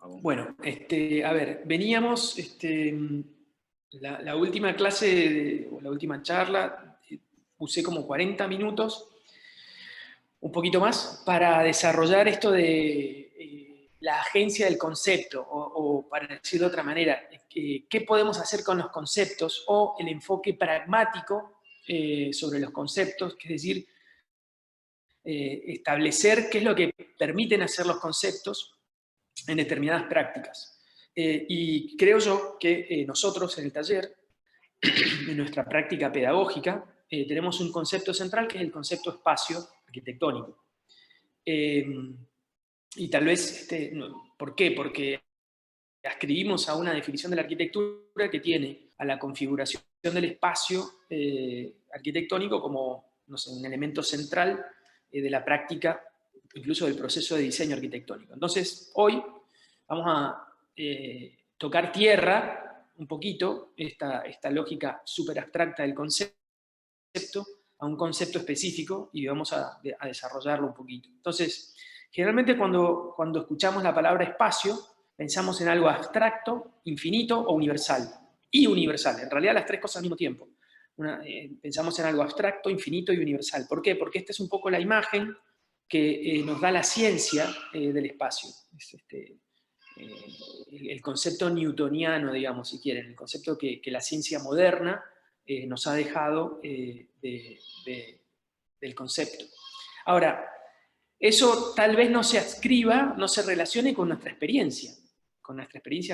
Bueno, a ver, veníamos, la última clase, o la última charla, usé como 40 minutos, un poquito más, para desarrollar esto de la agencia del concepto, o para decirlo de otra manera, qué podemos hacer con los conceptos, o el enfoque pragmático sobre los conceptos, que es decir, establecer qué es lo que permiten hacer los conceptos en determinadas prácticas. Y creo yo que nosotros en el taller, en nuestra práctica pedagógica, tenemos un concepto central que es el concepto espacio arquitectónico. Y tal vez, ¿por qué? Porque ascribimos a una definición de la arquitectura que tiene a la configuración del espacio arquitectónico como, no sé, un elemento central de la práctica, incluso del proceso de diseño arquitectónico. Entonces, hoy vamos a tocar tierra un poquito, esta lógica súper abstracta del concepto, a un concepto específico, y vamos a desarrollarlo un poquito. Entonces, generalmente cuando escuchamos la palabra espacio, pensamos en algo abstracto, infinito o universal. Y universal, en realidad las tres cosas al mismo tiempo. Pensamos en algo abstracto, infinito y universal. ¿Por qué? Porque esta es un poco la imagen que nos da la ciencia del espacio. Es el concepto newtoniano, digamos, si quieren, el concepto que la ciencia moderna nos ha dejado del concepto. Ahora, eso tal vez no se adscriba, no se relacione con nuestra experiencia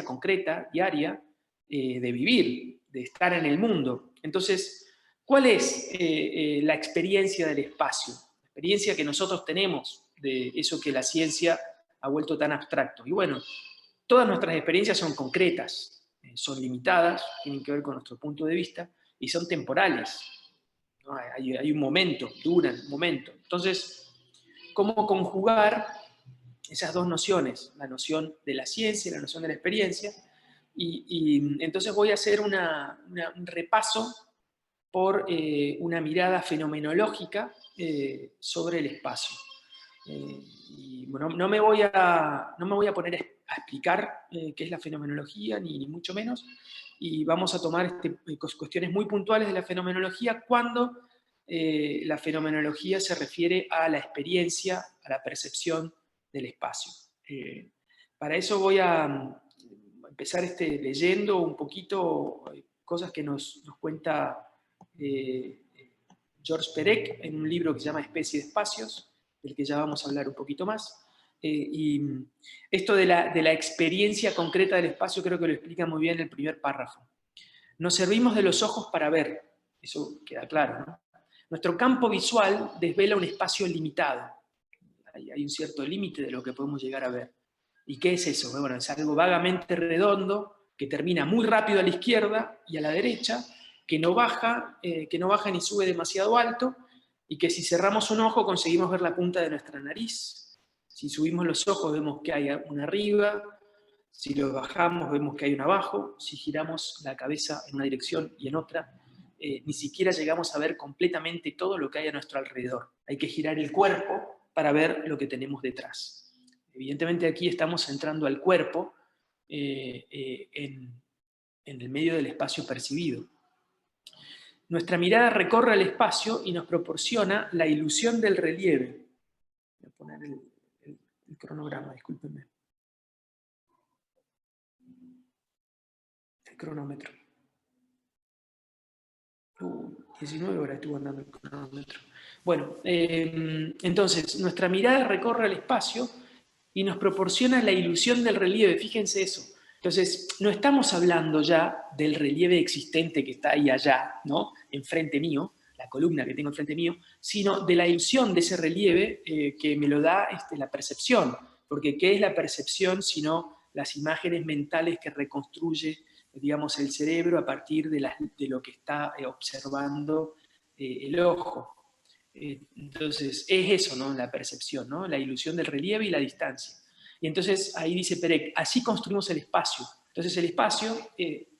concreta, diaria, de vivir, de estar en el mundo. Entonces, ¿cuál es la experiencia del espacio? La experiencia que nosotros tenemos de eso que la ciencia ha vuelto tan abstracto. Y bueno, todas nuestras experiencias son concretas, son limitadas, tienen que ver con nuestro punto de vista, y son temporales, ¿no? Hay un momento, duran un momento. Entonces, ¿cómo conjugar esas dos nociones? La noción de la ciencia y la noción de la experiencia. Y entonces voy a hacer un repaso por una mirada fenomenológica sobre el espacio. Y bueno, no me voy a poner a explicar qué es la fenomenología, ni mucho menos, y vamos a tomar cuestiones muy puntuales de la fenomenología cuando la fenomenología se refiere a la experiencia, a la percepción del espacio. Para eso voy a empezar leyendo un poquito cosas que nos cuenta Georges Perec en un libro que se llama Especie de Espacios, del que ya vamos a hablar un poquito más. Y esto de la experiencia concreta del espacio creo que lo explica muy bien el primer párrafo. Nos servimos de los ojos para ver, eso queda claro, ¿no? Nuestro campo visual desvela un espacio limitado. Hay un cierto límite de lo que podemos llegar a ver. ¿Y qué es eso? Bueno, es algo vagamente redondo que termina muy rápido a la izquierda y a la derecha, que no baja ni sube demasiado alto, y que si cerramos un ojo conseguimos ver la punta de nuestra nariz. Si subimos los ojos vemos que hay una arriba, si los bajamos vemos que hay un abajo, si giramos la cabeza en una dirección y en otra, ni siquiera llegamos a ver completamente todo lo que hay a nuestro alrededor. Hay que girar el cuerpo para ver lo que tenemos detrás. Evidentemente aquí estamos entrando al cuerpo en el medio del espacio percibido. Nuestra mirada recorre el espacio y nos proporciona la ilusión del relieve. Voy a poner el cronograma, discúlpenme. El cronómetro. 19 horas estuvo andando el cronómetro. Bueno, entonces, nuestra mirada recorre el espacio y nos proporciona la ilusión del relieve, fíjense eso. Entonces, no estamos hablando ya del relieve existente que está ahí allá, ¿no? Enfrente mío, la columna que tengo enfrente mío, sino de la ilusión de ese relieve que me lo da la percepción. Porque ¿qué es la percepción sino las imágenes mentales que reconstruye, digamos, el cerebro a partir de lo que está observando el ojo? Entonces, es eso, ¿no? La percepción, ¿no? La ilusión del relieve y la distancia. Y entonces ahí dice Perec, así construimos el espacio. Entonces el espacio,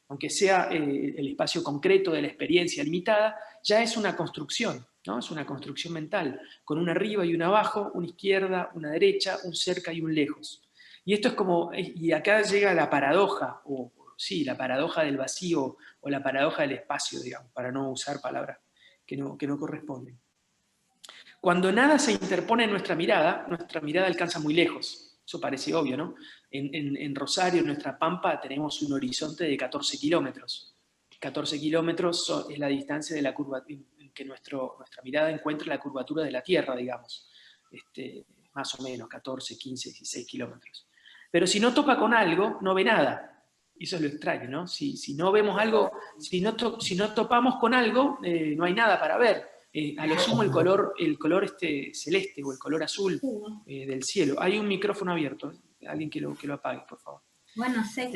aunque sea el espacio concreto de la experiencia limitada, ya es una construcción, ¿no? Es una construcción mental, con un arriba y un abajo, una izquierda, una derecha, un cerca y un lejos. Y esto es como, y acá llega la paradoja, o sí, la paradoja del vacío, o la paradoja del espacio, digamos, para no usar palabras que no corresponden. Cuando nada se interpone en nuestra mirada alcanza muy lejos. Eso parece obvio, ¿no? En Rosario, en nuestra Pampa, tenemos un horizonte de 14 kilómetros. 14 kilómetros es la distancia de la curva, en que nuestra mirada encuentra la curvatura de la Tierra, digamos. Más o menos, 14, 15, 16 kilómetros. Pero si no topa con algo, no ve nada. Y eso es lo extraño, ¿no? Si no vemos algo, si no topamos con algo, no hay nada para ver. A lo sumo el color celeste o el color azul del cielo. Hay un micrófono abierto. Alguien que lo apague, por favor. Bueno, seco.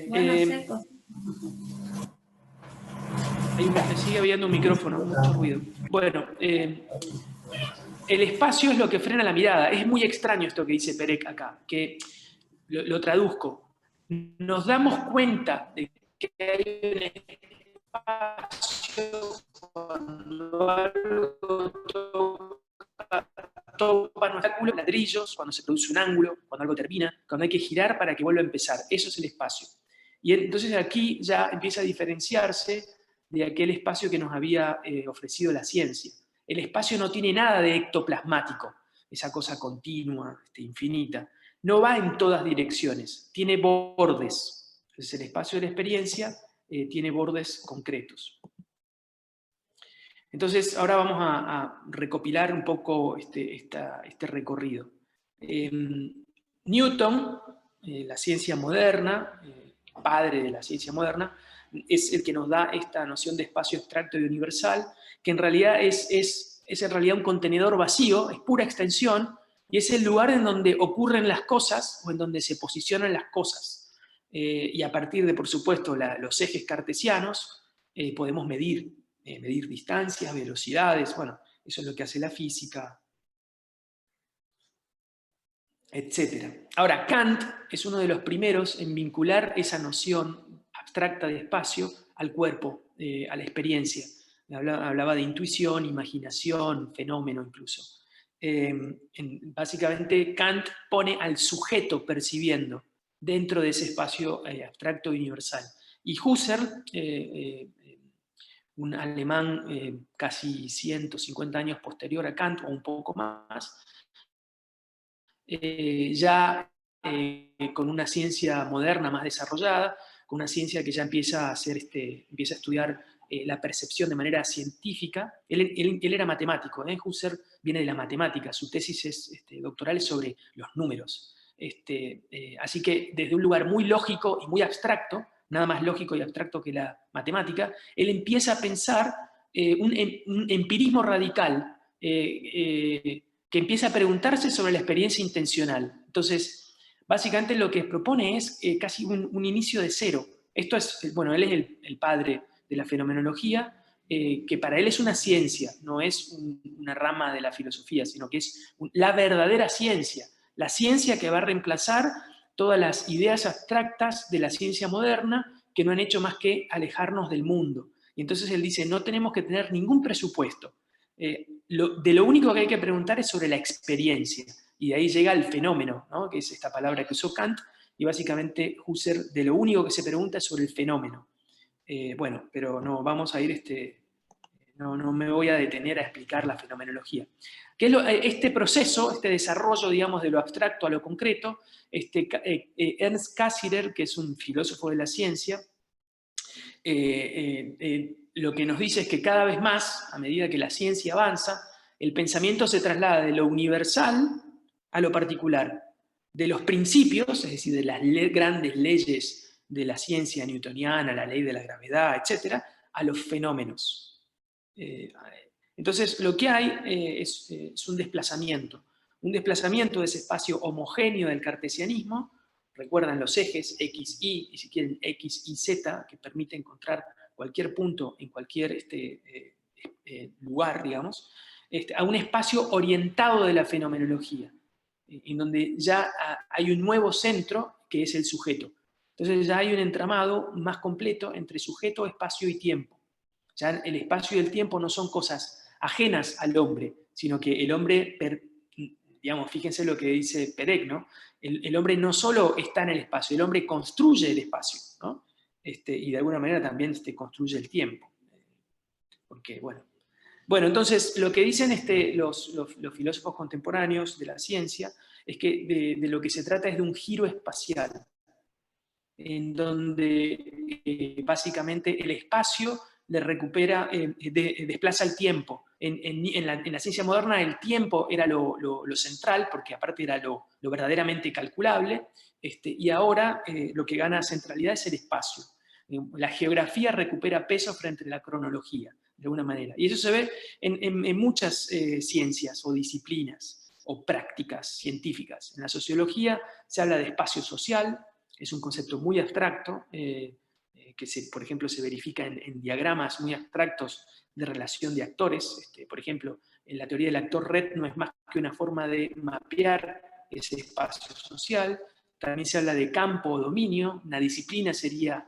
Bueno, seco. Sigue habiendo un micrófono, mucho ruido. Bueno, el espacio es lo que frena la mirada. Es muy extraño esto que dice Perec acá, que lo traduzco. Nos damos cuenta de que hay un espacio cuando algo topa nuestro ángulo, ladrillos, cuando se produce un ángulo, cuando algo termina, cuando hay que girar para que vuelva a empezar. Eso es el espacio. Y entonces aquí ya empieza a diferenciarse de aquel espacio que nos había ofrecido la ciencia. El espacio no tiene nada de ectoplasmático, esa cosa continua, infinita. No va en todas direcciones, tiene bordes. Entonces el espacio de la experiencia tiene bordes concretos. Entonces ahora vamos a recopilar un poco este recorrido. Newton, la ciencia moderna, padre de la ciencia moderna, es el que nos da esta noción de espacio abstracto y universal, que en realidad es en realidad un contenedor vacío, es pura extensión, y es el lugar en donde ocurren las cosas o en donde se posicionan las cosas. Y a partir de, por supuesto, los ejes cartesianos, podemos medir distancias, velocidades, bueno, eso es lo que hace la física, etc. Ahora, Kant es uno de los primeros en vincular esa noción abstracta de espacio al cuerpo, a la experiencia. Hablaba de intuición, imaginación, fenómeno incluso. Básicamente, Kant pone al sujeto percibiendo dentro de ese espacio abstracto y universal. Y Husserl, un alemán casi 150 años posterior a Kant, o un poco más, ya con una ciencia moderna más desarrollada, con una ciencia que ya empieza a estudiar la percepción de manera científica. Él era matemático, Husserl viene de la matemática, su tesis doctoral es sobre los números. Así que desde un lugar muy lógico y muy abstracto, nada más lógico y abstracto que la matemática, él empieza a pensar un empirismo radical que empieza a preguntarse sobre la experiencia intencional. Entonces, básicamente lo que propone es casi un inicio de cero. Esto es, bueno, él es el padre de la fenomenología, que para él es una ciencia, no es una rama de la filosofía, sino que es la verdadera ciencia, la ciencia que va a reemplazar todas las ideas abstractas de la ciencia moderna que no han hecho más que alejarnos del mundo. Y entonces él dice, no tenemos que tener ningún presupuesto. De lo único que hay que preguntar es sobre la experiencia. Y de ahí llega el fenómeno, ¿no? Que es esta palabra que usó Kant, y básicamente Husserl de lo único que se pregunta es sobre el fenómeno. Bueno, pero no, vamos a ir, no me voy a detener a explicar la fenomenología. ¿Qué es este proceso, este desarrollo, digamos, de lo abstracto a lo concreto? Ernst Cassirer, que es un filósofo de la ciencia, lo que nos dice es que cada vez más, a medida que la ciencia avanza, el pensamiento se traslada de lo universal a lo particular, de los principios, es decir, de las grandes leyes de la ciencia newtoniana, la ley de la gravedad, etc., a los fenómenos. Entonces, lo que hay es un desplazamiento de ese espacio homogéneo del cartesianismo. Recuerdan los ejes X, Y, y si quieren X, Y, Z, que permite encontrar cualquier punto en cualquier lugar, digamos, a un espacio orientado de la fenomenología, en donde ya hay un nuevo centro que es el sujeto. Entonces ya hay un entramado más completo entre sujeto, espacio y tiempo. Ya el espacio y el tiempo no son cosas ajenas al hombre, sino que el hombre digamos, fíjense lo que dice Perec, ¿no? El hombre no solo está en el espacio, el hombre construye el espacio, ¿no? Y de alguna manera también construye el tiempo. Porque, bueno. Bueno, entonces, lo que dicen los filósofos contemporáneos de la ciencia es que de lo que se trata es de un giro espacial, en donde básicamente el espacio le recupera, desplaza el tiempo. En la ciencia moderna el tiempo era lo central, porque aparte era lo verdaderamente calculable, y ahora lo que gana centralidad es el espacio. La geografía recupera peso frente a la cronología, de alguna manera. Y eso se ve en muchas ciencias o disciplinas o prácticas científicas. En la sociología se habla de espacio social, es un concepto muy abstracto, que por ejemplo se verifica en diagramas muy abstractos de relación de actores. Por ejemplo, en la teoría del actor red no es más que una forma de mapear ese espacio social. También se habla de campo o dominio. Una disciplina sería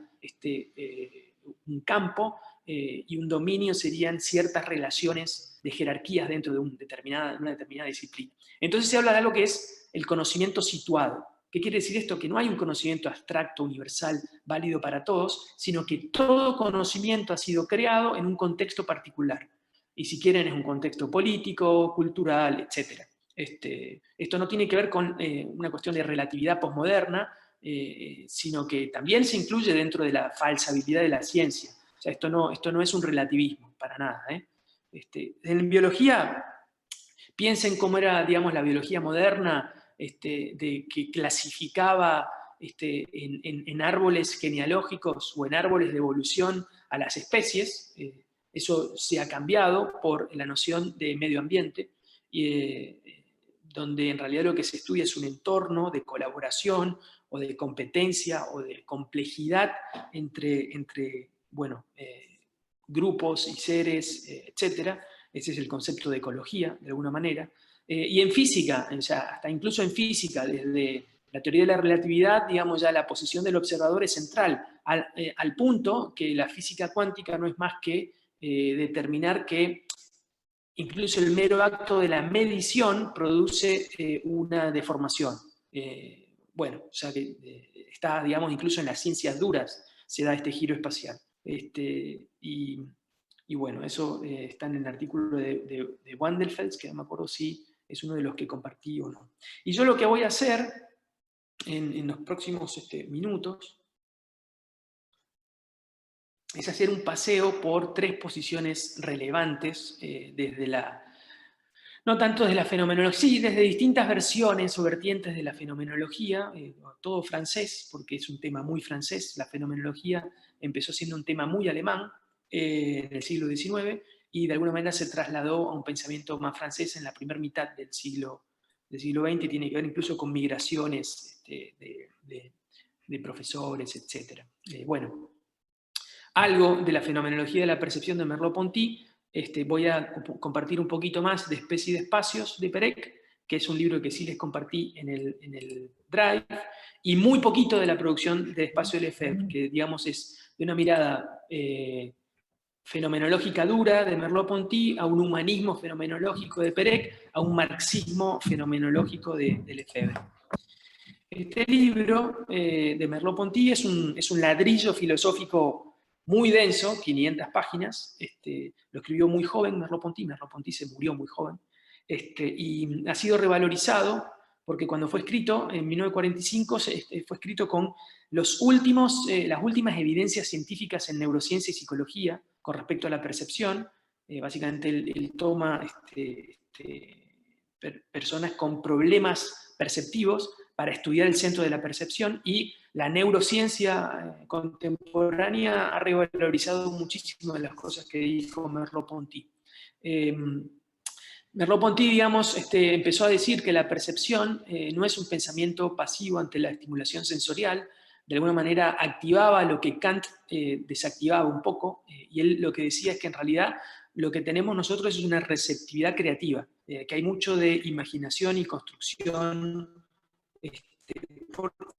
un campo, y un dominio serían ciertas relaciones de jerarquías dentro de una determinada disciplina. Entonces se habla de algo que es el conocimiento situado. ¿Qué quiere decir esto? Que no hay un conocimiento abstracto, universal, válido para todos, sino que todo conocimiento ha sido creado en un contexto particular. Y si quieren es un contexto político, cultural, etc. Esto no tiene que ver con una cuestión de relatividad posmoderna, sino que también se incluye dentro de la falsabilidad de la ciencia. O sea, esto no es un relativismo, para nada. En biología, piensen cómo era, digamos, la biología moderna, que clasificaba en árboles genealógicos o en árboles de evolución a las especies. Eso se ha cambiado por la noción de medio ambiente, donde en realidad lo que se estudia es un entorno de colaboración o de competencia o de complejidad entre grupos y seres, etc. Ese es el concepto de ecología, de alguna manera. Y en física, o sea, hasta incluso en física, desde la teoría de la relatividad, digamos, ya la posición del observador es central, al punto que la física cuántica no es más que determinar que incluso el mero acto de la medición produce una deformación. Bueno, o sea que está, digamos, incluso en las ciencias duras se da este giro espacial. Y bueno, eso está en el artículo de Wandelfels, que no me acuerdo si es uno de los que compartí o no. Y yo lo que voy a hacer en los próximos minutos es hacer un paseo por 3 posiciones relevantes desde no tanto desde la fenomenología, sí, desde distintas versiones o vertientes de la fenomenología, todo francés, porque es un tema muy francés. La fenomenología empezó siendo un tema muy alemán en el siglo XIX, y de alguna manera se trasladó a un pensamiento más francés en la primera mitad del siglo XX, tiene que ver incluso con migraciones de profesores, etc. Bueno, algo de la fenomenología de la percepción de Merleau-Ponty. Voy a compartir un poquito más de Especie y de Espacios de Perec, que es un libro que sí les compartí en el Drive, y muy poquito de la producción de Espacio Lefebvre, que digamos es de una mirada fenomenológica dura de Merleau-Ponty a un humanismo fenomenológico de Perec, a un marxismo fenomenológico de Lefebvre. Este libro de Merleau-Ponty es un ladrillo filosófico muy denso, 500 páginas. Lo escribió muy joven Merleau-Ponty. Merleau-Ponty se murió muy joven, y ha sido revalorizado porque cuando fue escrito en 1945 fue escrito con las últimas evidencias científicas en neurociencia y psicología con respecto a la percepción. Básicamente él toma personas con problemas perceptivos para estudiar el centro de la percepción, y la neurociencia contemporánea ha revalorizado muchísimo de las cosas que dijo Merleau-Ponty. Merleau-Ponty, digamos, empezó a decir que la percepción no es un pensamiento pasivo ante la estimulación sensorial. De alguna manera activaba lo que Kant desactivaba un poco, y él lo que decía es que en realidad lo que tenemos nosotros es una receptividad creativa, que hay mucho de imaginación y construcción,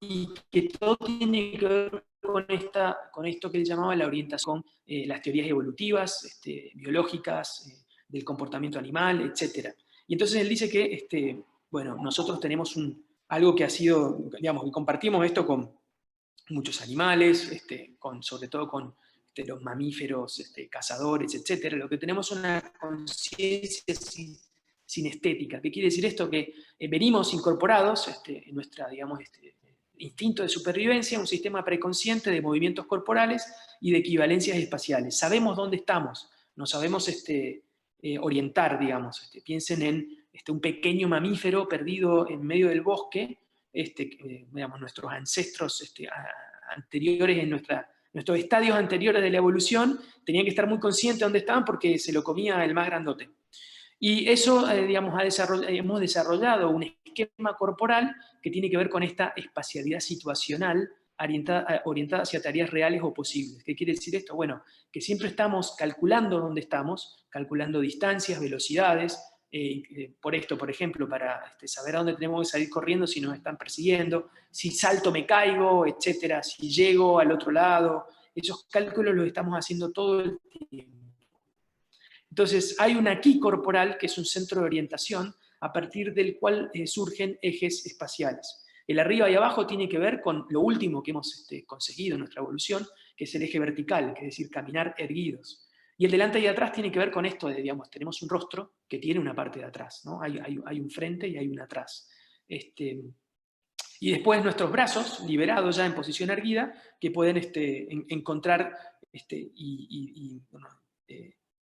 y que todo tiene que ver con esto que él llamaba la orientación, las teorías evolutivas, biológicas, del comportamiento animal, etc. Y entonces él dice que Bueno, nosotros tenemos algo que ha sido, digamos, que compartimos esto con muchos animales, sobre todo con los mamíferos, cazadores, etc. Lo que tenemos es una conciencia sinestética. ¿Qué quiere decir esto? Que venimos incorporados en nuestra, digamos, instinto de supervivencia, un sistema preconsciente de movimientos corporales y de equivalencias espaciales. Sabemos dónde estamos, nos sabemos orientar, digamos. Piensen en un pequeño mamífero perdido en medio del bosque, digamos, nuestros ancestros anteriores, nuestros estadios anteriores de la evolución, tenían que estar muy conscientes de dónde estaban porque se lo comía el más grandote. Y eso, digamos, hemos desarrollado un esquema corporal que tiene que ver con esta espacialidad situacional orientada hacia tareas reales o posibles. ¿Qué quiere decir esto? Bueno, que siempre estamos calculando dónde estamos, calculando distancias, velocidades, por esto, por ejemplo, para saber a dónde tenemos que salir corriendo si nos están persiguiendo, si salto me caigo, etcétera, si llego al otro lado. Esos cálculos los estamos haciendo todo el tiempo. Entonces, hay un aquí corporal, que es un centro de orientación, a partir del cual surgen ejes espaciales. El arriba y abajo tiene que ver con lo último que hemos conseguido en nuestra evolución, que es el eje vertical, que es decir, caminar erguidos. Y el delante y atrás tiene que ver con esto de, digamos, tenemos un rostro que tiene una parte de atrás, ¿no? Hay un frente y hay un atrás. Y después nuestros brazos, liberados ya en posición erguida, que pueden encontrar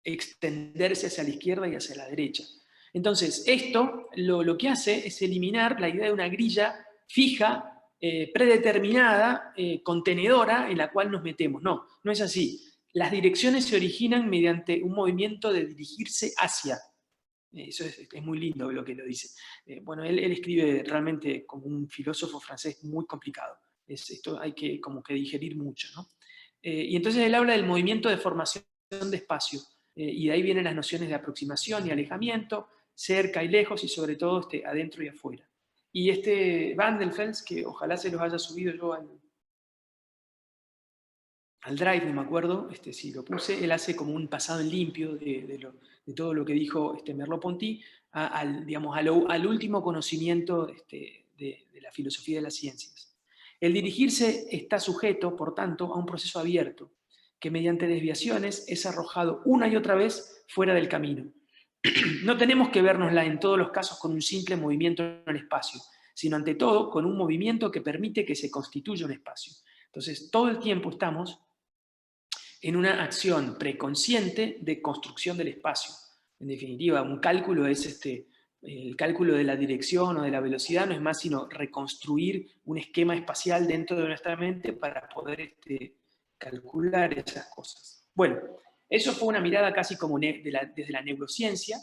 extenderse hacia la izquierda y hacia la derecha. Entonces, esto lo que hace es eliminar la idea de una grilla fija, predeterminada, contenedora, en la cual nos metemos. No, no es así. Las direcciones se originan mediante un movimiento de dirigirse hacia. Eso es muy lindo lo que lo dice. Bueno, él escribe realmente como un filósofo francés muy complicado. Esto hay que como que digerir mucho, ¿no? Y entonces él habla del movimiento de formación de espacio. Y de ahí vienen las nociones de aproximación y alejamiento, cerca y lejos, y sobre todo adentro y afuera. Y Van der Fels, que ojalá se los haya subido yo al Drive, no me acuerdo si lo puse, él hace como un pasado en limpio de todo lo que dijo Merleau-Ponty, digamos, al último conocimiento de la filosofía de las ciencias. El dirigirse está sujeto, por tanto, a un proceso abierto, que mediante desviaciones es arrojado una y otra vez fuera del camino. No tenemos que vernosla en todos los casos con un simple movimiento en el espacio, sino ante todo con un movimiento que permite que se constituya un espacio. Entonces, todo el tiempo estamos en una acción preconsciente de construcción del espacio. En definitiva, un cálculo es el cálculo de la dirección o de la velocidad, no es más sino reconstruir un esquema espacial dentro de nuestra mente para poder calcular esas cosas. Bueno, eso fue una mirada casi como desde la neurociencia,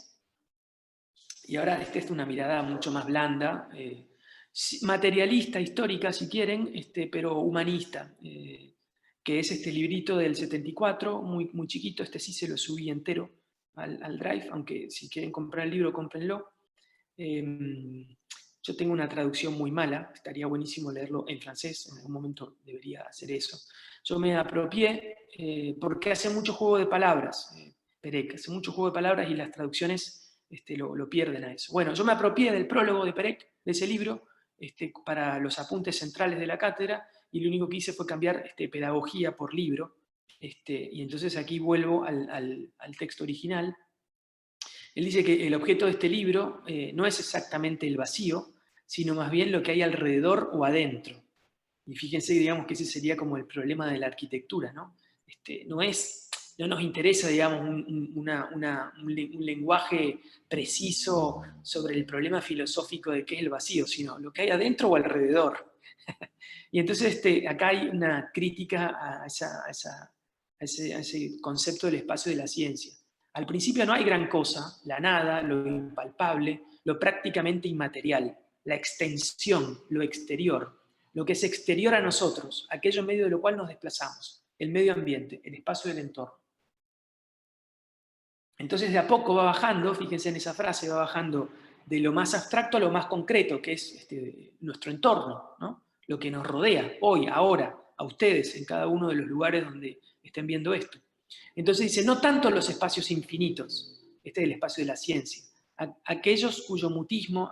y ahora esta es una mirada mucho más blanda, materialista, histórica si quieren, pero humanista, que es este librito del 74, muy, muy chiquito, sí se lo subí entero al Drive, aunque si quieren comprar el libro, cómprenlo. Yo tengo una traducción muy mala, estaría buenísimo leerlo en francés, en algún momento debería hacer eso. Yo me apropié, porque hace mucho juego de palabras, Perec, hace mucho juego de palabras y las traducciones lo pierden a eso. Bueno, yo me apropié del prólogo de Perec, de ese libro, para los apuntes centrales de la cátedra, y lo único que hice fue cambiar pedagogía por libro, y entonces aquí vuelvo al texto original. Él dice que el objeto de este libro no es exactamente el vacío, sino más bien lo que hay alrededor o adentro. Y fíjense, digamos, que ese sería como el problema de la arquitectura, ¿no? No nos interesa, digamos, un lenguaje preciso sobre el problema filosófico de qué es el vacío, sino lo que hay adentro o alrededor. Y entonces acá hay una crítica a ese concepto del espacio de la ciencia. Al principio no hay gran cosa, la nada, lo impalpable, lo prácticamente inmaterial, la extensión, lo exterior, lo que es exterior a nosotros, aquello en medio de lo cual nos desplazamos, el medio ambiente, el espacio del entorno. Entonces de a poco va bajando, fíjense en esa frase, va bajando de lo más abstracto a lo más concreto, que es nuestro entorno, ¿no? Lo que nos rodea hoy, ahora, a ustedes, en cada uno de los lugares donde estén viendo esto. Entonces dice, no tanto los espacios infinitos, este es el espacio de la ciencia, aquellos cuyo mutismo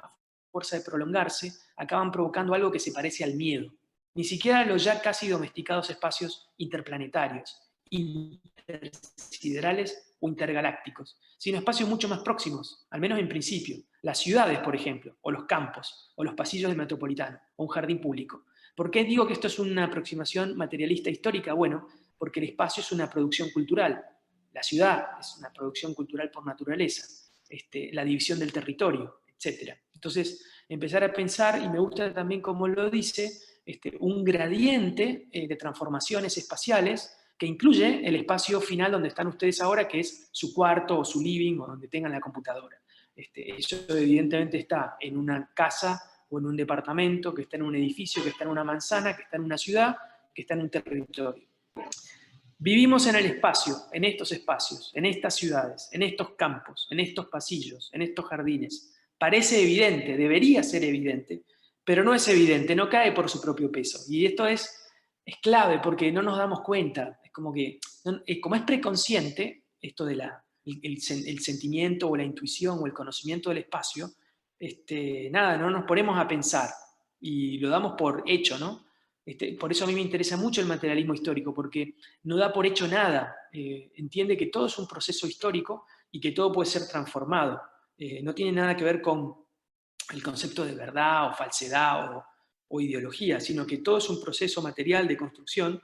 fuerza de prolongarse, acaban provocando algo que se parece al miedo. Ni siquiera los ya casi domesticados espacios interplanetarios, intersiderales o intergalácticos, sino espacios mucho más próximos, al menos en principio. Las ciudades, por ejemplo, o los campos, o los pasillos del Metropolitano, o un jardín público. ¿Por qué digo que esto es una aproximación materialista histórica? Bueno, porque el espacio es una producción cultural. La ciudad es una producción cultural por naturaleza. La división del territorio, etc. Entonces, empezar a pensar, y me gusta también como lo dice, un gradiente de transformaciones espaciales que incluye el espacio final donde están ustedes ahora, que es su cuarto o su living o donde tengan la computadora. Eso evidentemente está en una casa o en un departamento, que está en un edificio, que está en una manzana, que está en una ciudad, que está en un territorio. Vivimos en el espacio, en estos espacios, en estas ciudades, en estos campos, en estos pasillos, en estos jardines. Parece evidente, debería ser evidente, pero no es evidente, no cae por su propio peso. Y esto es clave porque no nos damos cuenta. Es como que, como es preconsciente, esto de el sentimiento o la intuición o el conocimiento del espacio, nada, no nos ponemos a pensar y lo damos por hecho, ¿no? Por eso a mí me interesa mucho el materialismo histórico, porque no da por hecho nada, entiende que todo es un proceso histórico y que todo puede ser transformado. No tiene nada que ver con el concepto de verdad o falsedad o ideología, sino que todo es un proceso material de construcción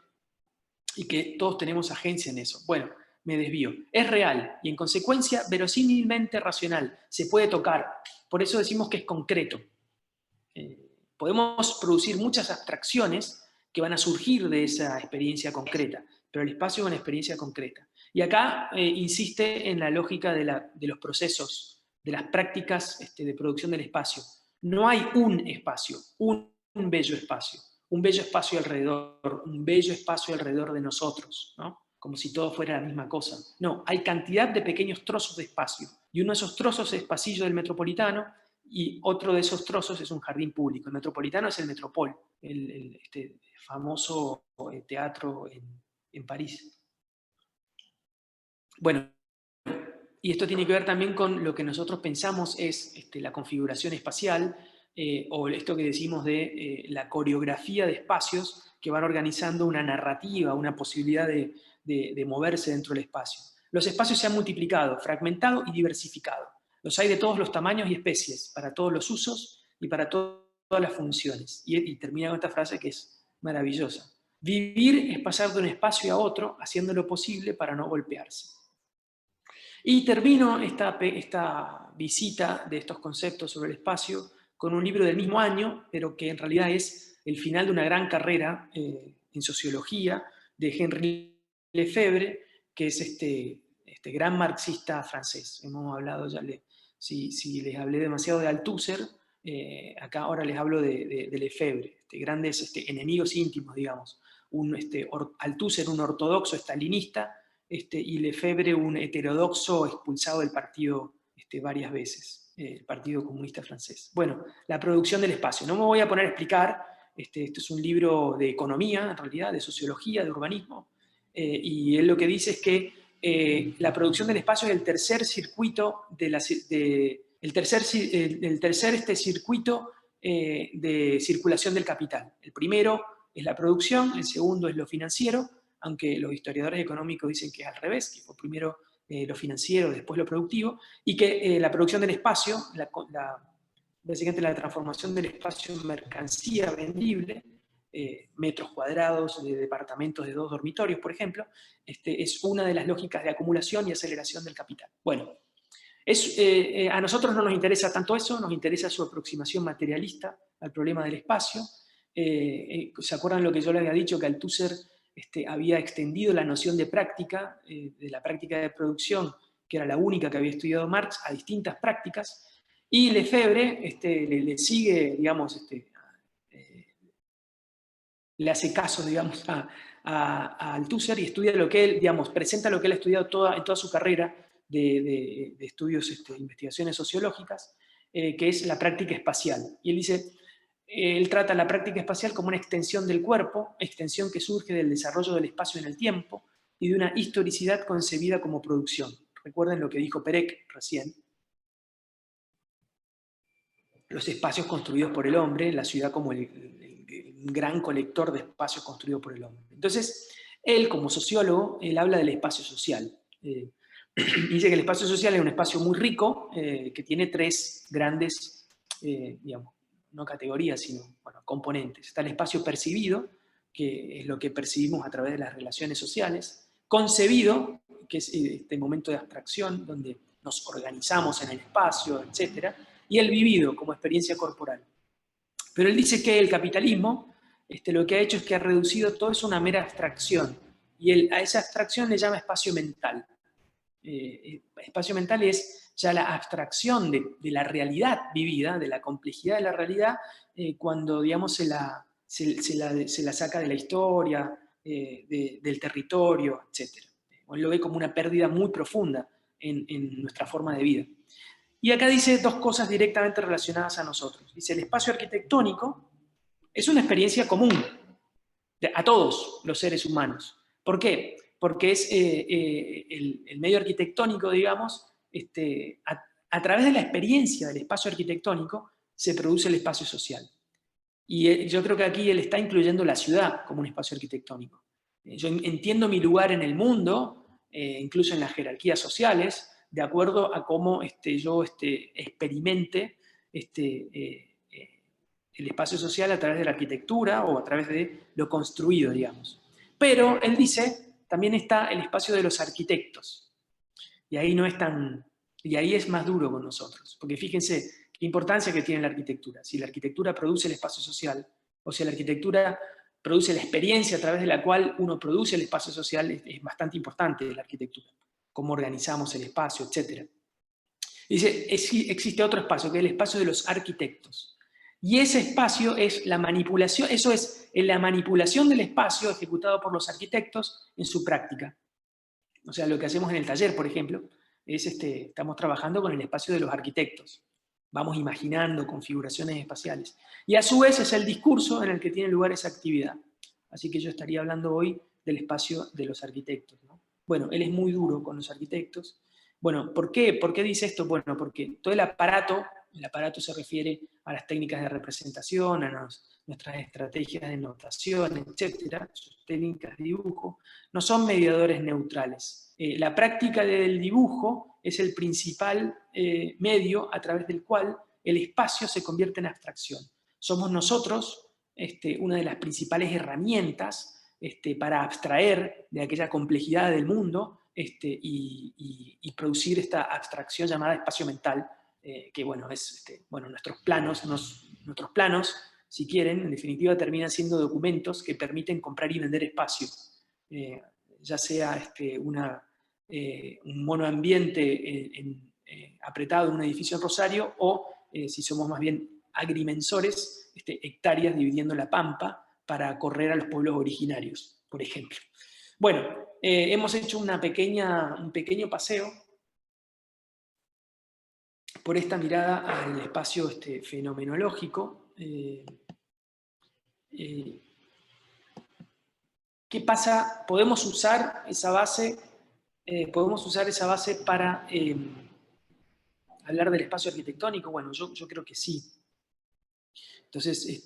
y que todos tenemos agencia en eso. Bueno, me desvío. Es real y en consecuencia verosímilmente racional, se puede tocar, por eso decimos que es concreto. Podemos producir muchas abstracciones que van a surgir de esa experiencia concreta, pero el espacio es una experiencia concreta. Y acá insiste en la lógica de los procesos, de las prácticas de producción del espacio. No hay un espacio, un bello espacio alrededor, un bello espacio alrededor de nosotros, ¿no? Como si todo fuera la misma cosa. No, hay cantidad de pequeños trozos de espacio. Y uno de esos trozos es pasillo del Metropolitano, y otro de esos trozos es un jardín público. El Metropolitano es el Metropol, este famoso teatro en París. Bueno, y esto tiene que ver también con lo que nosotros pensamos es la configuración espacial, o esto que decimos de la coreografía de espacios que van organizando una narrativa, una posibilidad de moverse dentro del espacio. Los espacios se han multiplicado, fragmentado y diversificado. Los hay de todos los tamaños y especies, para todos los usos y para todas las funciones. Y termina con esta frase que es maravillosa. Vivir es pasar de un espacio a otro, haciendo lo posible para no golpearse. Y termino esta visita de estos conceptos sobre el espacio con un libro del mismo año, pero que en realidad es el final de una gran carrera en sociología de Henri Lefebvre, que es este gran marxista francés. Hemos hablado ya, si les hablé demasiado de Althusser, acá ahora les hablo de Lefebvre, grandes enemigos íntimos, digamos. Althusser, un ortodoxo estalinista, y Lefebvre, un heterodoxo expulsado del partido varias veces, el Partido Comunista Francés. Bueno, la producción del espacio. No me voy a poner a explicar, esto es un libro de economía, en realidad, de sociología, de urbanismo, y él lo que dice es que la producción del espacio es el tercer circuito el tercer circuito de circulación del capital. El primero es la producción, el segundo es lo financiero, aunque los historiadores económicos dicen que es al revés, que fue primero lo financiero, después lo productivo, y que la producción del espacio, básicamente la transformación del espacio en mercancía vendible, metros cuadrados de departamentos de 2 dormitorios, por ejemplo, es una de las lógicas de acumulación y aceleración del capital. Bueno, a nosotros no nos interesa tanto eso, nos interesa su aproximación materialista al problema del espacio. ¿Se acuerdan lo que yo les había dicho? Que Althusser había extendido la noción de práctica, de la práctica de producción, que era la única que había estudiado Marx, a distintas prácticas, y Lefebvre le sigue, digamos, le hace caso, digamos, a Althusser y estudia lo que él, digamos, presenta lo que él ha estudiado en toda su carrera de estudios, investigaciones sociológicas, que es la práctica espacial. Y él dice, él trata la práctica espacial como una extensión del cuerpo, extensión que surge del desarrollo del espacio en el tiempo y de una historicidad concebida como producción. Recuerden lo que dijo Perec recién. los espacios construidos por el hombre, la ciudad como el gran colector de espacios construidos por el hombre. Entonces, él como sociólogo, él habla del espacio social. Dice que el espacio social es un espacio muy rico, que tiene tres grandes, digamos, no categorías, sino bueno, componentes. Está el espacio percibido, que es lo que percibimos a través de las relaciones sociales. Concebido, que es este momento de abstracción, donde nos organizamos en el espacio, etc. Y el vivido, como experiencia corporal. Pero él dice que el capitalismo lo que ha hecho es que ha reducido todo eso a una mera abstracción. Y él a esa abstracción le llama espacio mental. Espacio mental es ya la abstracción de la realidad vivida, de la complejidad de la realidad, cuando, digamos, se la saca de la historia, del territorio, etc. Él lo ve como una pérdida muy profunda en nuestra forma de vida. Y acá dice dos cosas directamente relacionadas a nosotros. Dice, el espacio arquitectónico es una experiencia común a todos los seres humanos. ¿Por qué? Porque es el medio arquitectónico, digamos, a través de la experiencia del espacio arquitectónico se produce el espacio social. Y yo creo que aquí él está incluyendo la ciudad como un espacio arquitectónico. Yo entiendo mi lugar en el mundo, incluso en las jerarquías sociales, de acuerdo a cómo yo experimente el espacio social a través de la arquitectura o a través de lo construido, digamos. Pero él dice, también está el espacio de los arquitectos. Y ahí no es tan... Y ahí es más duro con nosotros. Porque fíjense qué importancia que tiene la arquitectura. Si la arquitectura produce el espacio social, o si la arquitectura produce la experiencia a través de la cual uno produce el espacio social, es bastante importante la arquitectura. Cómo organizamos el espacio, etc. Dice, existe otro espacio, que es el espacio de los arquitectos. Y ese espacio es la manipulación, eso es la manipulación del espacio ejecutado por los arquitectos en su práctica. O sea, lo que hacemos en el taller, por ejemplo, es estamos trabajando con el espacio de los arquitectos. Vamos imaginando configuraciones espaciales. Y a su vez es el discurso en el que tiene lugar esa actividad. Así que yo estaría hablando hoy del espacio de los arquitectos, ¿no? Bueno, él es muy duro con los arquitectos. Bueno, ¿por qué? ¿Por qué dice esto? Bueno, porque todo el aparato se refiere a las técnicas de representación, a nuestras estrategias de notación, etcétera, sus técnicas de dibujo, no son mediadores neutrales. La práctica del dibujo es el principal medio a través del cual el espacio se convierte en abstracción. Somos nosotros una de las principales herramientas para abstraer de aquella complejidad del mundo y producir esta abstracción llamada espacio mental, que bueno, es nuestros planos, si quieren, en definitiva terminan siendo documentos que permiten comprar y vender espacio, ya sea un monoambiente apretado en un edificio en Rosario, o si somos más bien agrimensores, hectáreas dividiendo la pampa para correr a los pueblos originarios, por ejemplo. Bueno, hemos hecho un pequeño paseo por esta mirada al espacio fenomenológico. ¿Qué pasa? ¿Podemos usar esa base para hablar del espacio arquitectónico? Bueno, yo creo que sí. Entonces,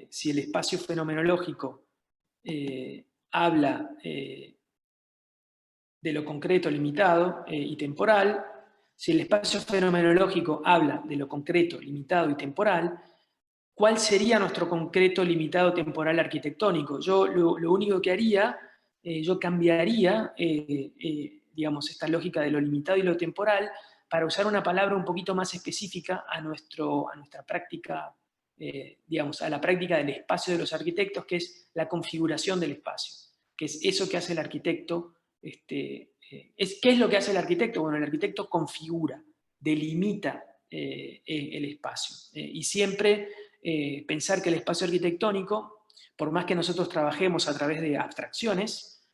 si el espacio fenomenológico habla de lo concreto, limitado y temporal, si el espacio fenomenológico habla de lo concreto, limitado y temporal, ¿cuál sería nuestro concreto, limitado, temporal arquitectónico? Yo lo único que haría, yo cambiaría, digamos, esta lógica de lo limitado y lo temporal para usar una palabra un poquito más específica a nuestra práctica, digamos, a la práctica del espacio de los arquitectos, que es la configuración del espacio, que es eso que hace el arquitecto. ¿Qué es lo que hace el arquitecto? Bueno, el arquitecto configura, delimita el espacio. Y siempre pensar que el espacio arquitectónico, por más que nosotros trabajemos a través de abstracciones,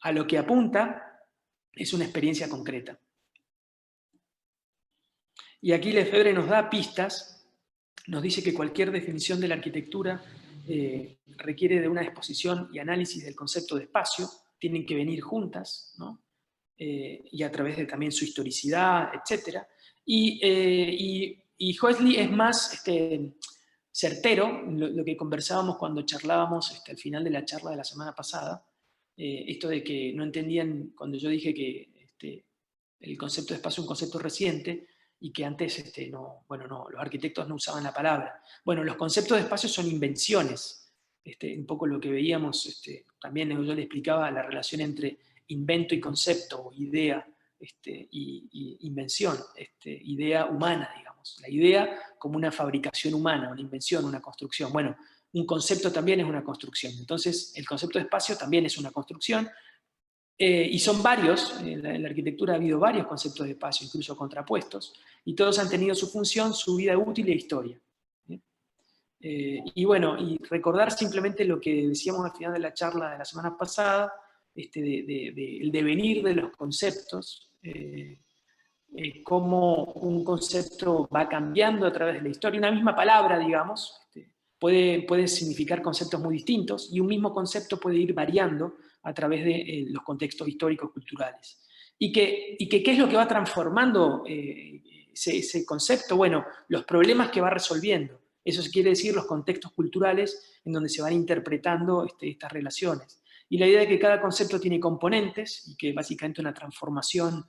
a lo que apunta es una experiencia concreta. Y aquí Lefebvre nos da pistas, nos dice que cualquier definición de la arquitectura requiere de una exposición y análisis del concepto de espacio, tienen que venir juntas, ¿no? Y a través de también su historicidad, etc. Y y Hoesli es más certero, lo que conversábamos cuando charlábamos al final de la charla de la semana pasada, esto de que no entendían cuando yo dije que el concepto de espacio es un concepto reciente, y que antes los arquitectos no usaban la palabra. Bueno, los conceptos de espacio son invenciones. Un poco lo que veíamos, también yo le explicaba la relación entre invento y concepto, o idea y invención, idea humana, digamos. La idea como una fabricación humana, una invención, una construcción. Bueno, un concepto también es una construcción. Entonces, el concepto de espacio también es una construcción, y son varios, en la arquitectura ha habido varios conceptos de espacio, incluso contrapuestos, y todos han tenido su función, su vida útil e historia. Y bueno, y recordar simplemente lo que decíamos al final de la charla de la semana pasada, el devenir de los conceptos, cómo un concepto va cambiando a través de la historia. Una misma palabra, digamos, puede significar conceptos muy distintos, y un mismo concepto puede ir variando a través de los contextos históricos culturales. ¿Y qué es lo que va transformando ese concepto? Bueno, los problemas que va resolviendo. Eso quiere decir los contextos culturales en donde se van interpretando estas relaciones. Y la idea de que cada concepto tiene componentes, y que básicamente una transformación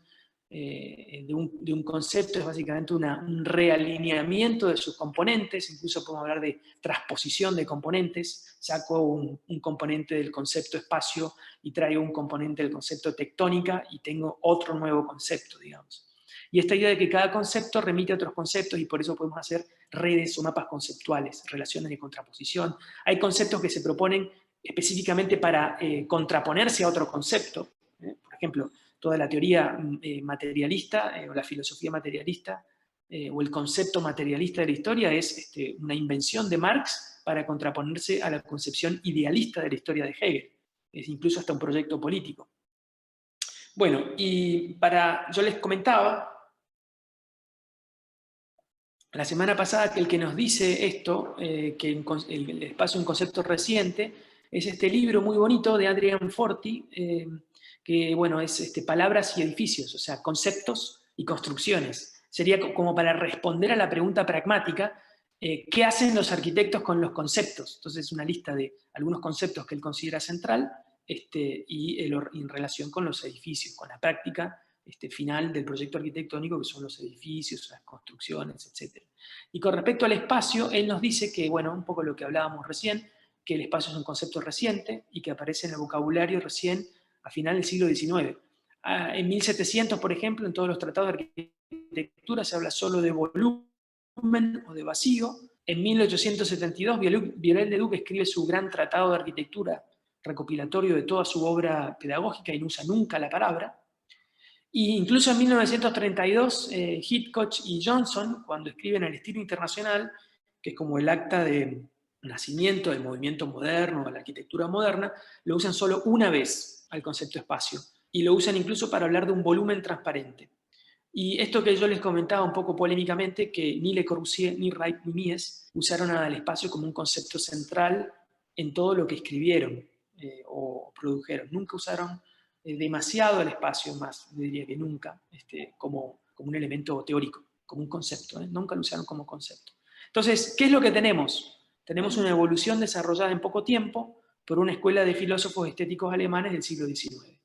de un concepto es básicamente un realineamiento de sus componentes. Incluso podemos hablar de transposición de componentes. Saco un componente del concepto espacio y traigo un componente del concepto tectónica y tengo otro nuevo concepto, digamos. Y esta idea de que cada concepto remite a otros conceptos, y por eso podemos hacer redes o mapas conceptuales, relaciones de contraposición. Hay conceptos que se proponen específicamente para contraponerse a otro concepto. Por ejemplo, toda la teoría materialista, o la filosofía materialista, o el concepto materialista de la historia es una invención de Marx para contraponerse a la concepción idealista de la historia de Hegel. Es incluso hasta un proyecto político. Bueno, y yo les comentaba la semana pasada que el que nos dice esto, que el espacio es un concepto reciente, es este libro muy bonito de Adrian Forti, que bueno, es Palabras y edificios, o sea, conceptos y construcciones. Sería como para responder a la pregunta pragmática, ¿qué hacen los arquitectos con los conceptos? Entonces, una lista de algunos conceptos que él considera central, y en relación con los edificios, con la práctica final del proyecto arquitectónico, que son los edificios, las construcciones, etc. Y con respecto al espacio, él nos dice que, bueno, un poco lo que hablábamos recién, que el espacio es un concepto reciente y que aparece en el vocabulario recién a final del siglo XIX. En 1700, por ejemplo, en todos los tratados de arquitectura se habla solo de volumen o de vacío. En 1872, Viollet-le-Duc escribe su gran tratado de arquitectura, recopilatorio de toda su obra pedagógica, y no usa nunca la palabra. Y incluso en 1932, Hitchcock y Johnson, cuando escriben El estilo internacional, que es como el acta de nacimiento del movimiento moderno, de la arquitectura moderna, lo usan solo una vez al concepto espacio, y lo usan incluso para hablar de un volumen transparente. Y esto que yo les comentaba un poco polémicamente, que ni Le Corbusier, ni Wright, ni Mies usaron al espacio como un concepto central en todo lo que escribieron o produjeron. Nunca usaron demasiado el espacio, más diría que nunca, como un elemento teórico, como un concepto. Nunca lo usaron como concepto. Entonces, ¿qué es lo que tenemos? Tenemos una evolución desarrollada en poco tiempo por una escuela de filósofos estéticos alemanes del siglo XIX.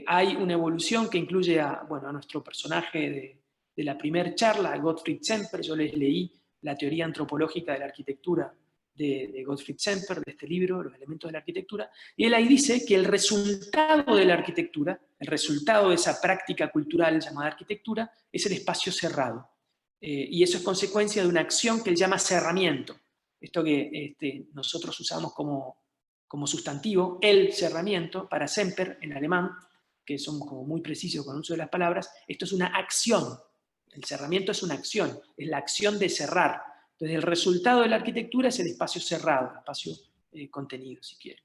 Hay una evolución que incluye a nuestro personaje de la primera charla, a Gottfried Semper. Yo les leí la teoría antropológica de la arquitectura de Gottfried Semper, de este libro, Los elementos de la arquitectura, y él ahí dice que el resultado de la arquitectura, el resultado de esa práctica cultural llamada arquitectura, es el espacio cerrado. Y eso es consecuencia de una acción que él llama cerramiento. Esto que nosotros usamos como sustantivo, el cerramiento, para Semper, en alemán, que somos como muy precisos con el uso de las palabras, esto es una acción. El cerramiento es una acción, es la acción de cerrar. Entonces, el resultado de la arquitectura es el espacio cerrado, el espacio contenido, si quiere.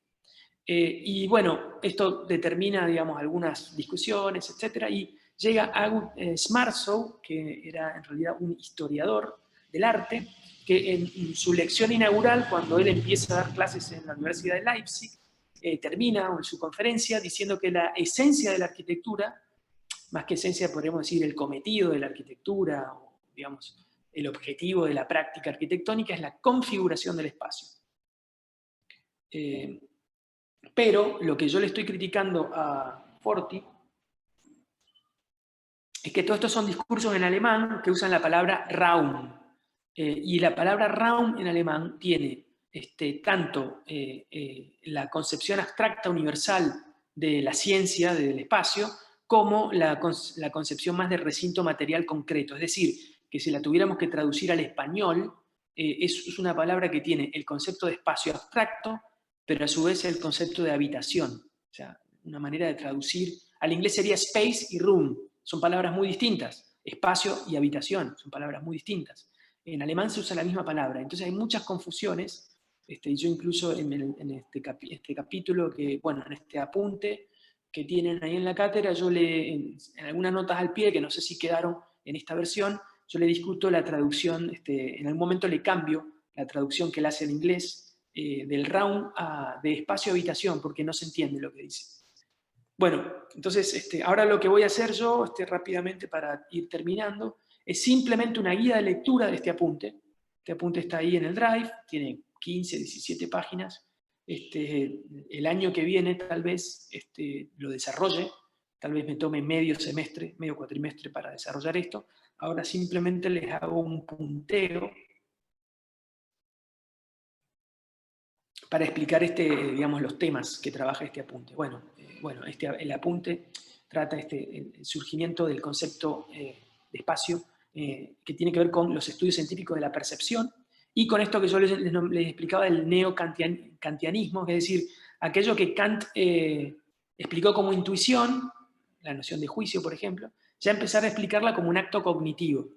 Y bueno, esto determina, digamos, algunas discusiones, etc. Y llega August Schmarzow, que era en realidad un historiador del arte, que en su lección inaugural, cuando él empieza a dar clases en la Universidad de Leipzig, termina su conferencia diciendo que la esencia de la arquitectura, más que esencia podríamos decir el cometido de la arquitectura, o digamos, el objetivo de la práctica arquitectónica es la configuración del espacio. Pero lo que yo le estoy criticando a Forti es que todos estos son discursos en alemán que usan la palabra Raum. Y la palabra Raum en alemán tiene tanto la concepción abstracta universal de la ciencia, del espacio, como la concepción más de recinto material concreto. Es decir, que si la tuviéramos que traducir al español, es una palabra que tiene el concepto de espacio abstracto, pero a su vez el concepto de habitación. O sea, una manera de traducir, al inglés sería space y room, son palabras muy distintas. Espacio y habitación son palabras muy distintas. En alemán se usa la misma palabra, entonces hay muchas confusiones. Yo incluso en este capítulo, bueno, en este apunte que tienen ahí en la cátedra, yo en algunas notas al pie, que no sé si quedaron en esta versión, yo le discuto la traducción, en algún momento le cambio la traducción que él hace en inglés, del round de espacio-habitación, porque no se entiende lo que dice. Bueno, entonces ahora lo que voy a hacer yo, rápidamente para ir terminando, es simplemente una guía de lectura de este apunte. Este apunte está ahí en el Drive, tiene 15, 17 páginas. El año que viene tal vez lo desarrolle, tal vez me tome medio semestre, medio cuatrimestre para desarrollar esto. Ahora simplemente les hago un punteo para explicar digamos, los temas que trabaja este apunte. Bueno, el apunte trata el surgimiento del concepto de espacio, que tiene que ver con los estudios científicos de la percepción, y con esto que yo les explicaba del neokantianismo, es decir, aquello que Kant explicó como intuición, la noción de juicio, por ejemplo, ya empezar a explicarla como un acto cognitivo.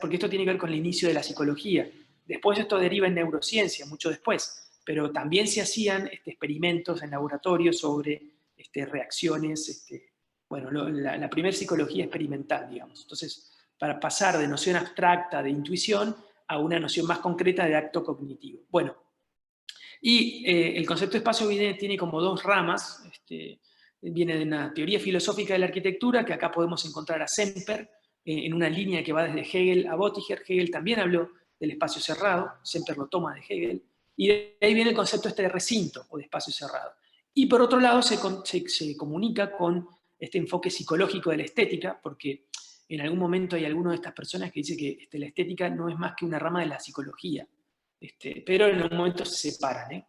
Porque esto tiene que ver con el inicio de la psicología. Después esto deriva en neurociencia, mucho después. Pero también se hacían experimentos en laboratorio sobre reacciones, bueno, la primera psicología experimental, digamos. Entonces, para pasar de noción abstracta de intuición a una noción más concreta de acto cognitivo. Bueno, y el concepto de espacio tiene como dos ramas. Viene de una teoría filosófica de la arquitectura, que acá podemos encontrar a Semper, en una línea que va desde Hegel a Bötticher. Hegel también habló del espacio cerrado, Semper lo toma de Hegel. Y de ahí viene el concepto de recinto o de espacio cerrado. Y por otro lado se comunica con este enfoque psicológico de la estética, porque en algún momento hay alguna de estas personas que dice que la estética no es más que una rama de la psicología, pero en algún momento se separan.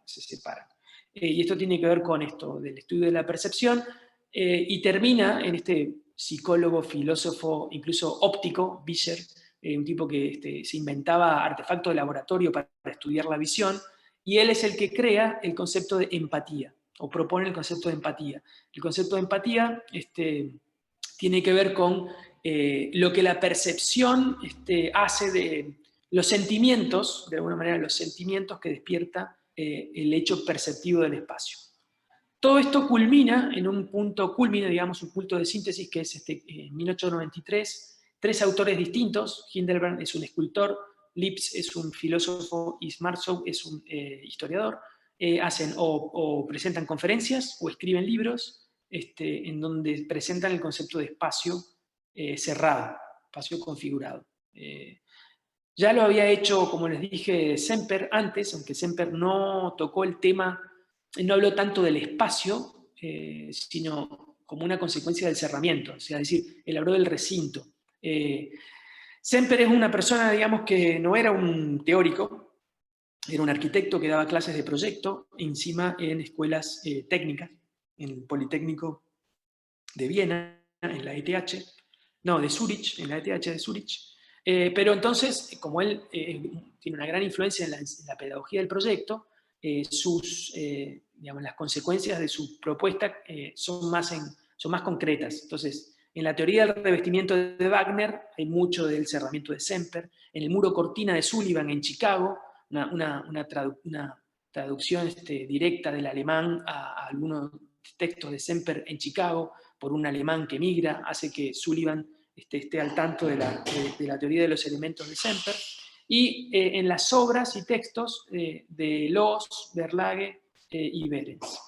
Y esto tiene que ver con esto del estudio de la percepción, y termina en este psicólogo, filósofo, incluso óptico, Vischer, un tipo que se inventaba artefactos de laboratorio para estudiar la visión, y él es el que crea el concepto de empatía, o propone el concepto de empatía. El concepto de empatía tiene que ver con lo que la percepción hace de los sentimientos, de alguna manera los sentimientos que despierta el hecho perceptivo del espacio. Todo esto culmina en un punto, digamos, un punto de síntesis que es en 1893, 3 autores distintos. Hildebrand es un escultor, Lipps es un filósofo y Marceau es un historiador. Hacen o presentan conferencias o escriben libros en donde presentan el concepto de espacio cerrado, espacio configurado. Ya lo había hecho, como les dije, Semper antes, aunque Semper no tocó el tema, no habló tanto del espacio, sino como una consecuencia del cerramiento, o sea, es decir, él habló del recinto. Semper es una persona, digamos, que no era un teórico, era un arquitecto que daba clases de proyecto, encima en escuelas técnicas, en el Politécnico de Viena, en la ETH, no, de Zurich, en la ETH de Zurich. Pero entonces, como él tiene una gran influencia en la pedagogía del proyecto, digamos, las consecuencias de su propuesta son más concretas. Entonces, en la teoría del revestimiento de Wagner hay mucho del cerramiento de Semper. En el muro cortina de Sullivan en Chicago, una traducción directa del alemán a algunos textos de Semper en Chicago por un alemán que migra, hace que Sullivan esté al tanto de la teoría de los elementos de Semper. Y en las obras y textos de Loos, Verlage y Behrens.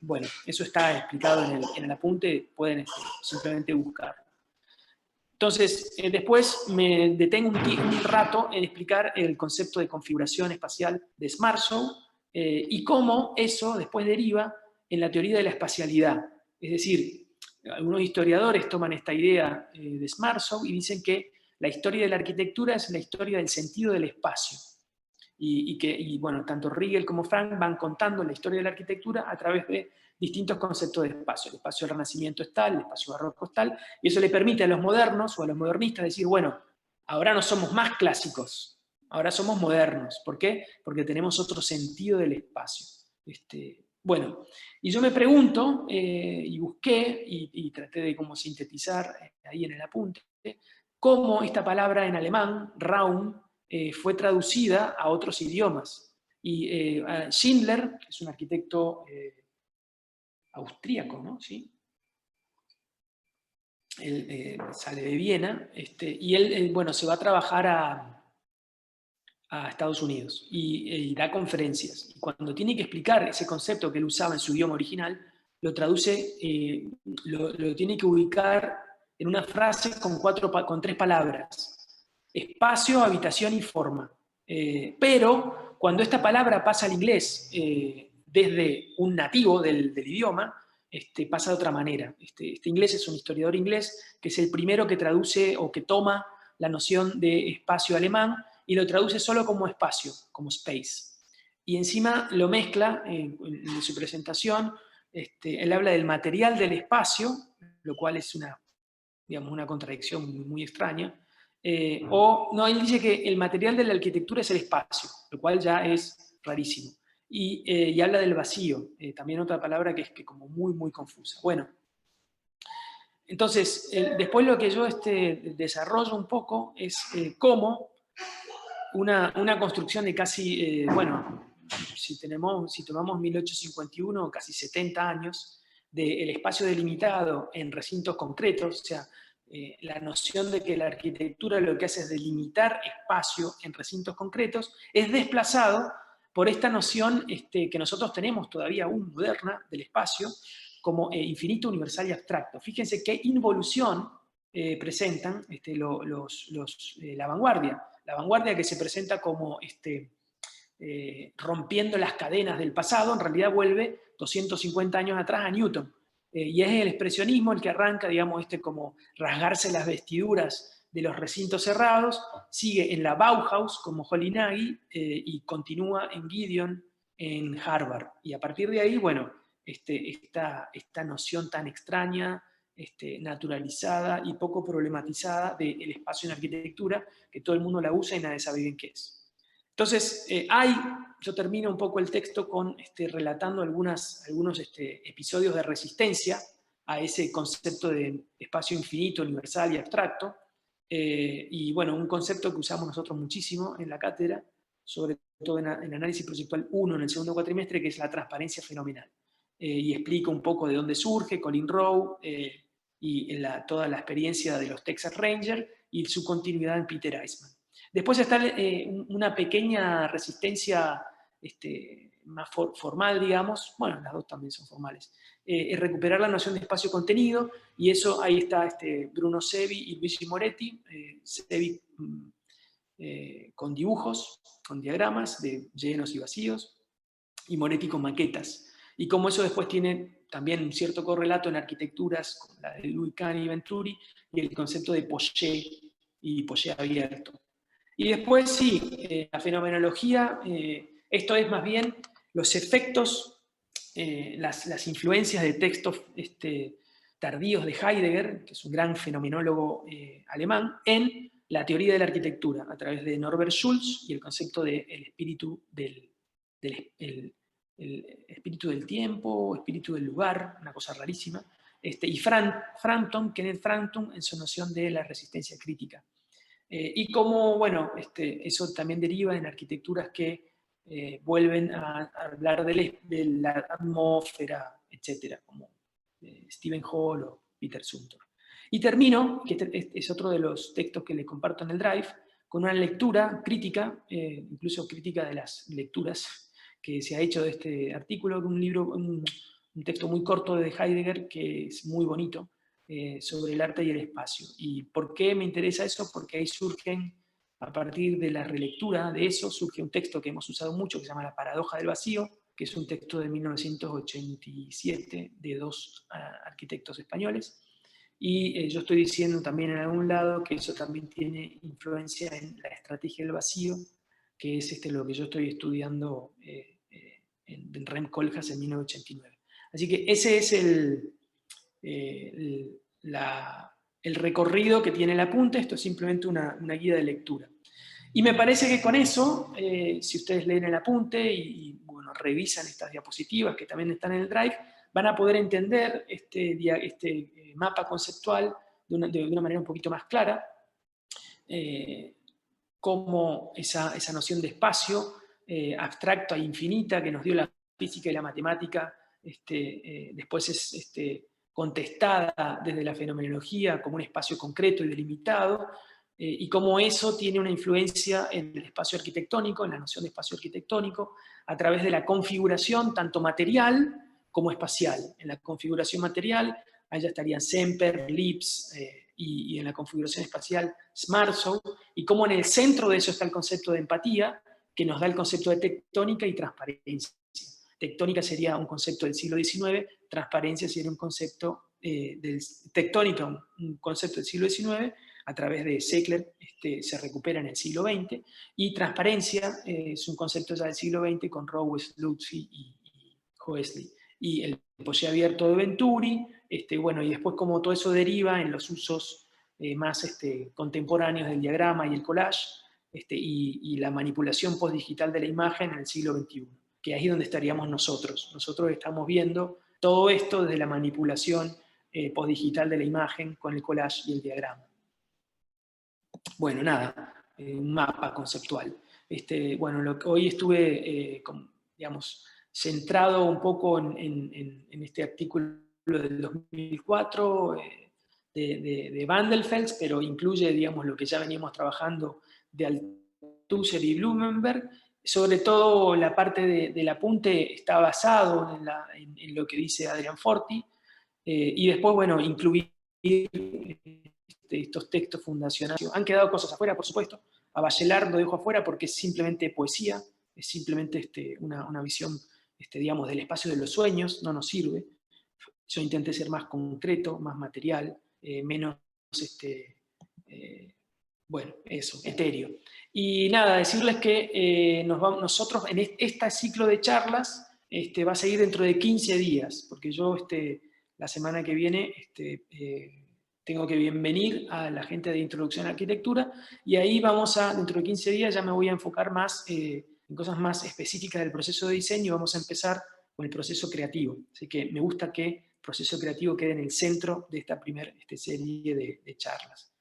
Bueno, eso está explicado en el apunte, pueden simplemente buscarlo. Entonces, después me detengo un rato en explicar el concepto de configuración espacial de Schwarzschild y cómo eso después deriva en la teoría de la espacialidad. Es decir, algunos historiadores toman esta idea de Schwarzschild y dicen que la historia de la arquitectura es la historia del sentido del espacio. Y bueno, tanto Riegel como Frank van contando la historia de la arquitectura a través de distintos conceptos de espacio. El espacio del Renacimiento es tal, el espacio barroco es tal, y eso le permite a los modernos o a los modernistas decir, bueno, ahora no somos más clásicos, ahora somos modernos. ¿Por qué? Porque tenemos otro sentido del espacio. Bueno, y yo me pregunto, y busqué, y traté de como sintetizar ahí en el apunte, cómo esta palabra en alemán, Raum, fue traducida a otros idiomas. Y Schindler, que es un arquitecto austríaco, ¿no? ¿Sí? Él sale de Viena, y él, bueno, se va a trabajar a Estados Unidos y da conferencias. Y cuando tiene que explicar ese concepto que él usaba en su idioma original, lo traduce, lo tiene que ubicar en una frase con 3 palabras. Espacio, habitación y forma. Pero cuando esta palabra pasa al inglés desde un nativo del idioma, pasa de otra manera. Este inglés es un historiador inglés que es el primero que traduce o que toma la noción de espacio alemán y lo traduce solo como espacio, como space. Y encima lo mezcla en su presentación, él habla del material del espacio, lo cual es una contradicción muy, muy extraña, no, él dice que el material de la arquitectura es el espacio, lo cual ya es rarísimo. Y habla del vacío, también otra palabra que es como muy, muy confusa. Bueno, entonces, después lo que yo desarrollo un poco es cómo una construcción de casi, bueno, si tomamos 1851, casi 70 años, del espacio delimitado en recintos concretos, o sea, la noción de que la arquitectura lo que hace es delimitar espacio en recintos concretos, es desplazado por esta noción que nosotros tenemos todavía aún moderna del espacio, como infinito, universal y abstracto. Fíjense qué involución presentan la vanguardia. La vanguardia que se presenta como rompiendo las cadenas del pasado, en realidad vuelve 250 años atrás a Newton. Y es el expresionismo el que arranca, digamos, como rasgarse las vestiduras de los recintos cerrados, sigue en la Bauhaus como Jolinági y continúa en Gideon en Harvard. Y a partir de ahí, bueno, esta noción tan extraña, naturalizada y poco problematizada del espacio en arquitectura, que todo el mundo la usa y nadie sabe bien qué es. Entonces, yo termino un poco el texto relatando algunos episodios de resistencia a ese concepto de espacio infinito, universal y abstracto, y bueno, un concepto que usamos nosotros muchísimo en la cátedra, sobre todo en Análisis Proyectual 1 en el segundo cuatrimestre, que es la transparencia fenomenal. Y explico un poco de dónde surge Colin Rowe y toda la experiencia de los Texas Rangers y su continuidad en Peter Eisman. Después está una pequeña resistencia más formal, digamos, bueno, las dos también son formales, es recuperar la noción de espacio-contenido, y eso ahí está Bruno Sevi y Luigi Moretti, Sevi con dibujos, con diagramas de llenos y vacíos, y Moretti con maquetas. Y como eso después tiene también un cierto correlato en arquitecturas, como la de Louis Kahn y Venturi, y el concepto de Poché y Poché abierto. Y después sí, la fenomenología, esto es más bien los efectos, las influencias de textos tardíos de Heidegger, que es un gran fenomenólogo alemán, en la teoría de la arquitectura, a través de Norbert Schulz y el concepto del espíritu el espíritu del tiempo, espíritu del lugar, una cosa rarísima, y Kenneth Frampton en su noción de la resistencia crítica. Y cómo, bueno, eso también deriva en arquitecturas que vuelven a hablar de la atmósfera, etcétera, como Stephen Hall o Peter Zumthor. Y termino, que es otro de los textos que les comparto en el Drive, con una lectura crítica, incluso crítica de las lecturas que se ha hecho de este artículo, un texto muy corto de Heidegger que es muy bonito, sobre el arte y el espacio. ¿Y por qué me interesa eso? Porque ahí surgen, a partir de la relectura de eso, surge un texto que hemos usado mucho, que se llama La paradoja del vacío, que es un texto de 1987 de dos arquitectos españoles. Y yo estoy diciendo también en algún lado que eso también tiene influencia en la estrategia del vacío, que es lo que yo estoy estudiando en Rem Koolhaas en 1989. Así que ese es el recorrido que tiene el apunte. Esto es simplemente una guía de lectura. Y me parece que con eso, si ustedes leen el apunte y bueno, revisan estas diapositivas que también están en el Drive, van a poder entender este mapa conceptual de una manera un poquito más clara, cómo esa noción de espacio abstracta e infinita que nos dio la física y la matemática, después es contestada desde la fenomenología como un espacio concreto y delimitado, y cómo eso tiene una influencia en el espacio arquitectónico, en la noción de espacio arquitectónico, a través de la configuración tanto material como espacial. En la configuración material, allá estarían Semper, Lipps, y en la configuración espacial, Smartsow, y cómo en el centro de eso está el concepto de empatía, que nos da el concepto de tectónica y transparencia. Tectónica sería un concepto del siglo XIX, transparencia sería un concepto tectónica, un concepto del siglo XIX, a través de Seckler se recupera en el siglo XX, y transparencia es un concepto ya del siglo XX con Rowes, Lutfi y Hoesley. Y el poché abierto de Venturi, bueno, y después como todo eso deriva en los usos más contemporáneos del diagrama y el collage, y la manipulación postdigital de la imagen en el siglo XXI, que ahí es donde estaríamos nosotros. Nosotros estamos viendo todo esto desde la manipulación postdigital de la imagen con el collage y el diagrama. Bueno, nada, un mapa conceptual. Bueno, hoy estuve, digamos, centrado un poco en este artículo del 2004 de Van der Fels, pero incluye, digamos, lo que ya veníamos trabajando de Althusser y Blumenberg. Sobre todo la parte del apunte está basado en lo que dice Adrian Forti, y después, bueno, incluir estos textos fundacionales. Han quedado cosas afuera, por supuesto. A Bachelard lo dejo afuera porque es simplemente poesía, es simplemente una visión, digamos, del espacio de los sueños, no nos sirve. Yo intenté ser más concreto, más material, menos, bueno, eso, etéreo. Y nada, decirles que nosotros en este ciclo de charlas va a seguir dentro de 15 días, porque yo la semana que viene tengo que bienvenir a la gente de Introducción a Arquitectura, y ahí dentro de 15 días ya me voy a enfocar más en cosas más específicas del proceso de diseño, y vamos a empezar con el proceso creativo. Así que me gusta que el proceso creativo quede en el centro de esta primera serie de charlas.